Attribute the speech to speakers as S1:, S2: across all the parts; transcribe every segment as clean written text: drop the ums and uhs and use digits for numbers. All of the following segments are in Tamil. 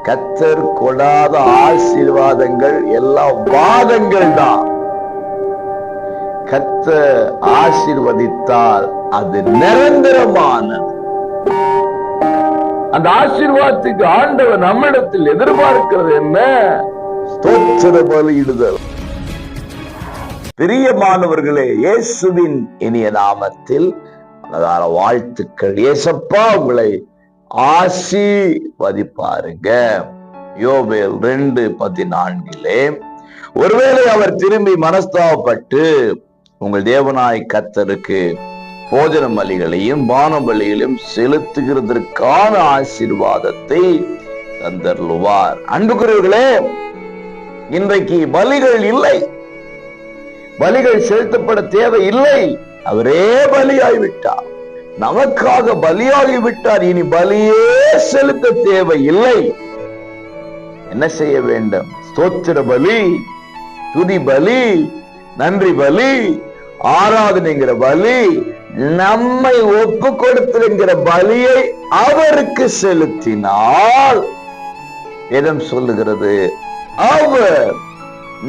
S1: கர்த்தர் கொடாத ஆசீர்வாதங்கள் எல்லாம் வாதங்கள் தான். கர்த்தர் ஆசீர்வதித்தால் அது நிரந்தரமான. அந்த ஆசீர்வாதத்துக்கு ஆண்டவர் நம்மிடத்தில் எதிர்பார்க்கிறது என்ன? ஸ்தோத்திர பலியிடுதல். பிரியமானவர்களே, இயேசுவின் இனிய நாமத்தில் வாழ்த்துக்கள். இயேசப்பா உங்களை ஆசீர்வதிப்பாருங்க. யோவேல் 2:14 ஒருவேளை அவர் திரும்பி மனஸ்தாபப்பட்டு உங்கள் தேவனாய் கர்த்தருக்கு போஜன பலிகளையும் பான பலிகளையும் செலுத்துகிறதற்கான ஆசீர்வாதத்தை தந்தருளுவார். அன்புக்குரியவர்களே, இன்றைக்கு பலிகள் இல்லை, பலிகள் செலுத்தப்பட தேவையில்லை. அவரே பலியாகிவிட்டார், நமக்காக பலியாகிவிட்டார். இனி பலியே செலுத்த தேவையில்லை. என்ன செய்ய வேண்டும்? ஸ்தோத்திர பலி, துதி பலி, நன்றி பலி, ஆராதனைங்கிற பலி, நம்மை ஒப்பு கொடுத்திருக்கிற பலியை அவருக்கு செலுத்தினால் வேதம் சொல்லுகிறது, அவர்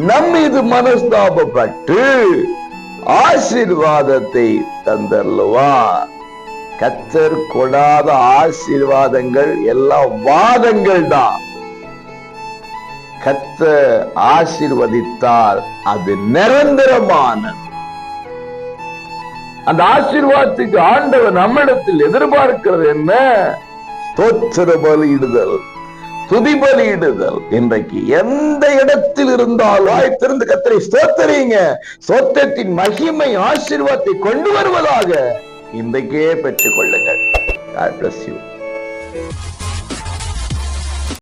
S1: நம்மீது மனஸ்தாபப்பட்டு ஆசீர்வாதத்தை தந்தருளுவார். கர்த்தர் கொடாத ஆசீர்வாதங்கள் எல்லாம் வாதங்கள் தான். கர்த்தர் ஆசீர்வதித்தால் அது நிரந்தரமான. அந்த ஆசீர்வாதத்துக்கு ஆண்டவர் நம்மிடத்தில் எதிர்பார்க்கிறது என்ன? ஸ்தோத்திர பலியிடுதல், துதி பலியிடுதல். இன்றைக்கு எந்த இடத்தில் இருந்தாலும் வாய்த்திருந்து கர்த்தரை ஸ்தோத்திரிங்க. ஸ்தோத்திரத்தின் மகிமை ஆசீர்வாதத்தை கொண்டு வருவதாக இன்றைக்கே பெற்றுக் கொள்ளுங்கள். God bless you.